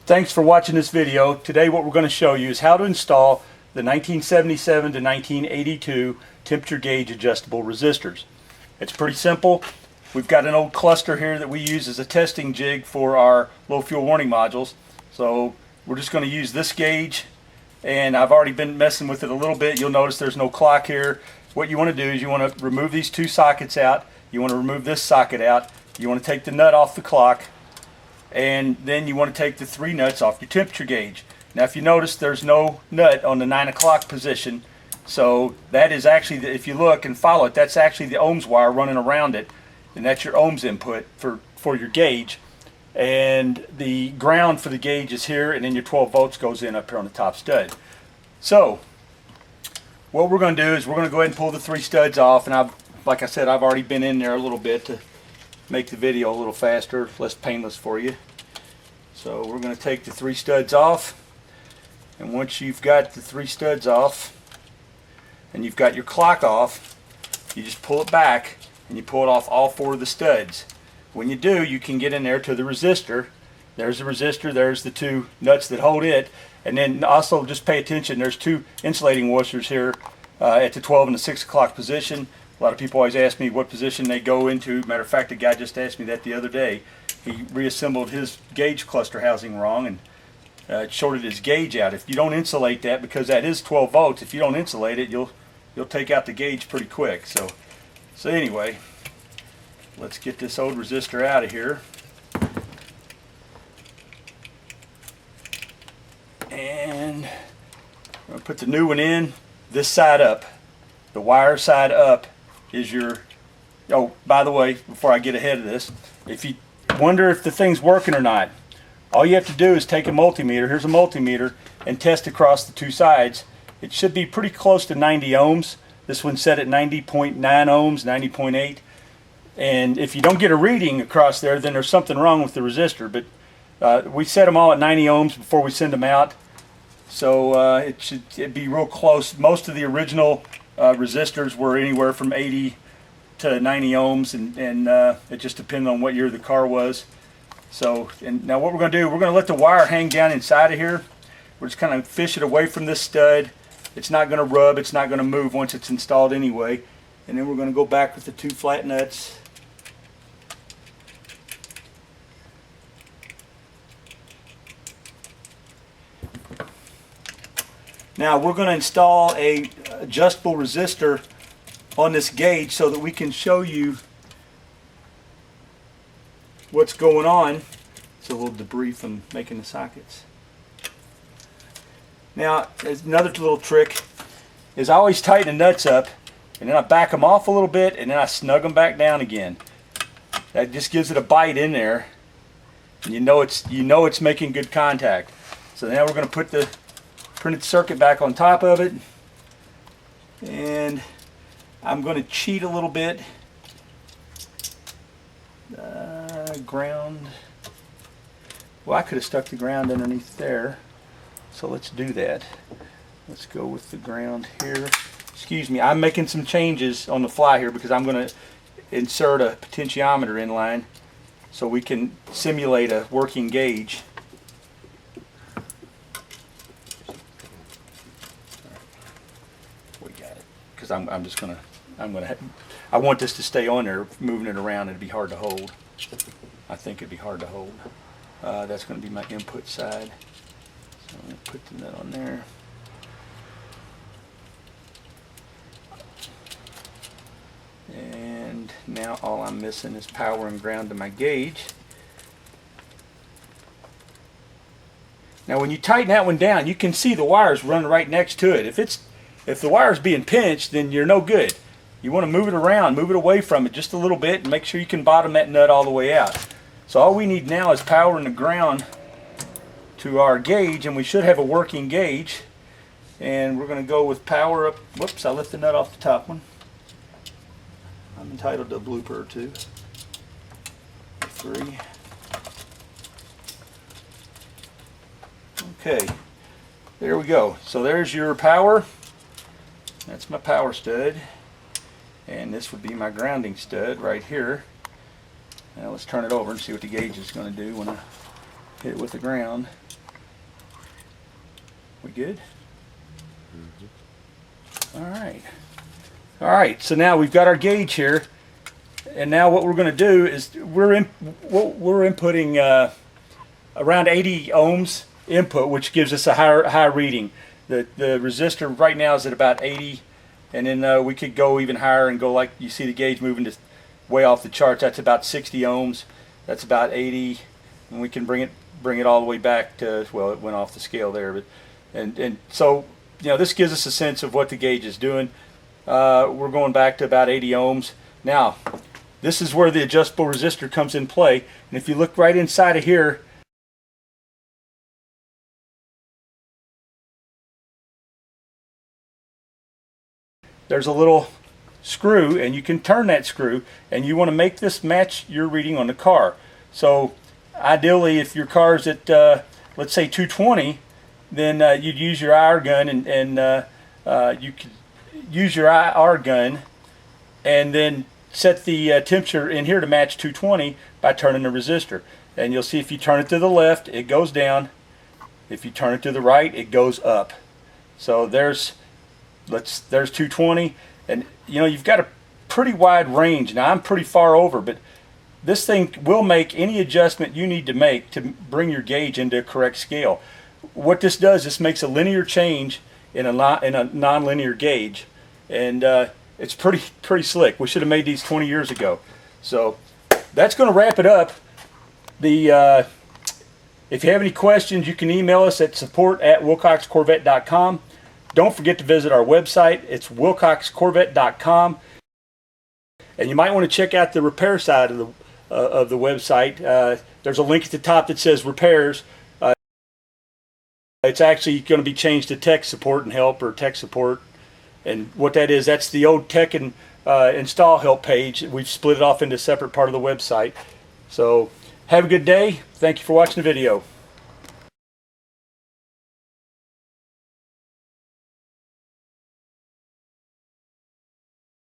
Thanks for watching this video. Today what we're going to show you is how to install the 1977 to 1982 temperature gauge adjustable resistors. It's pretty simple. We've got an old cluster here that we use as a testing jig for our low fuel warning modules. So we're just going to use this gauge, and I've already been messing with it a little bit. You'll notice there's no clock here. What you want to do is you want to remove these two sockets out. You want to remove this socket out. You want to take the nut off the clock, and then you want to take the three nuts off your temperature gauge. Now if you notice, there's no nut on the 9 o'clock position, so that is actually, if you look and follow it, that's actually the ohms wire running around it, and that's your ohms input for your gauge. And the ground for the gauge is here, and then your 12 volts goes in up here on the top stud. So what we're going to do is we're going to go ahead and pull the three studs off, and like I said, I've already been in there a little bit to make the video a little faster, less painless for you. So we're going to take the three studs off, and once you've got the three studs off and you've got your clock off, you just pull it back and you pull it off all four of the studs. When you do, you can get in there to the resistor. There's the resistor, there's the two nuts that hold it, and then also just pay attention, there's two insulating washers here at the 12 and the 6 o'clock position. A lot of people always ask me what position they go into. Matter of fact, a guy just asked me that the other day. He reassembled his gauge cluster housing wrong and shorted his gauge out. If you don't insulate that, because that is 12 volts, if you don't insulate it, you'll take out the gauge pretty quick. So anyway, let's get this old resistor out of here. And I'm going to put the new one in, this side up. The wire side up is your, oh, by the way, before I get ahead of this, if you wonder if the thing's working or not, all you have to do is take a multimeter, here's a multimeter, and test across the two sides. It should be pretty close to 90 ohms. This one's set at 90.9 ohms, 90.8. And if you don't get a reading across there, then there's something wrong with the resistor. But we set them all at 90 ohms before we send them out. So it'd be real close. Most of the original resistors were anywhere from 80 to 90 ohms, and it just depended on what year the car was. So, and now what we're going to do, we're going to let the wire hang down inside of here. We're just kind of fish it away from this stud. It's not going to rub, it's not going to move once it's installed anyway. And then we're going to go back with the two flat nuts. Now we're going to install a adjustable resistor on this gauge so that we can show you what's going on. It's a little debris from making the sockets. Now another little trick is I always tighten the nuts up, and then I back them off a little bit, and then I snug them back down again. That just gives it a bite in there, and you know it's making good contact. So now we're going to put the printed circuit back on top of it, and I'm going to cheat a little bit. Ground. Well, I could have stuck the ground underneath there, so let's do that. Let's go with the ground here. Excuse me, I'm making some changes on the fly here because I'm going to insert a potentiometer in line so we can simulate a working gauge. Because I want this to stay on there. Moving it around, it'd be hard to hold. I think it'd be hard to hold. That's going to be my input side. So I'm going to put the nut on there. And now all I'm missing is power and ground to my gauge. Now when you tighten that one down, you can see the wires running right next to it. If the wire's being pinched, then you're no good. You want to move it around, move it away from it just a little bit, and make sure you can bottom that nut all the way out. So all we need now is power and the ground to our gauge, and we should have a working gauge. And we're going to go with power up. Whoops, I left the nut off the top one. I'm entitled to a blooper or two. 3. Okay, there we go. So there's your power. That's my power stud, and this would be my grounding stud right here. Now let's turn it over and see what the gauge is going to do when I hit it with the ground. We good? All right, so now we've got our gauge here, and now what we're going to do is we're inputting around 80 ohms input, which gives us a higher reading. The resistor right now is at about 80, and then we could go even higher and go, like you see the gauge moving to way off the charts. That's about 60 ohms. That's about 80, and we can bring it all the way back to, well, it went off the scale there, but and so, you know, this gives us a sense of what the gauge is doing. We're going back to about 80 ohms. Now, this is where the adjustable resistor comes in play, and if you look right inside of here, there's a little screw, and you can turn that screw, and you want to make this match your reading on the car. So ideally, if your car's at let's say 220, then you'd use your IR gun, and you could use your IR gun and then set the temperature in here to match 220 by turning the resistor. And you'll see if you turn it to the left, it goes down. If you turn it to the right, it goes up. So there's 220, and you know, you've got a pretty wide range. Now I'm pretty far over, but this thing will make any adjustment you need to make to bring your gauge into a correct scale. What this does, this makes a linear change in a non-linear gauge, and it's pretty slick. We should have made these 20 years ago. So that's going to wrap it up. If you have any questions, you can email us at support@willcoxcorvette.com. Don't forget to visit our website. It's willcoxcorvette.com, and you might want to check out the repair side of the website. There's a link at the top that says repairs. It's actually going to be changed to tech support and help, or tech support, and what that is, that's the old tech and install help page. We've split it off into a separate part of the website. So have a good day. Thank you for watching the video.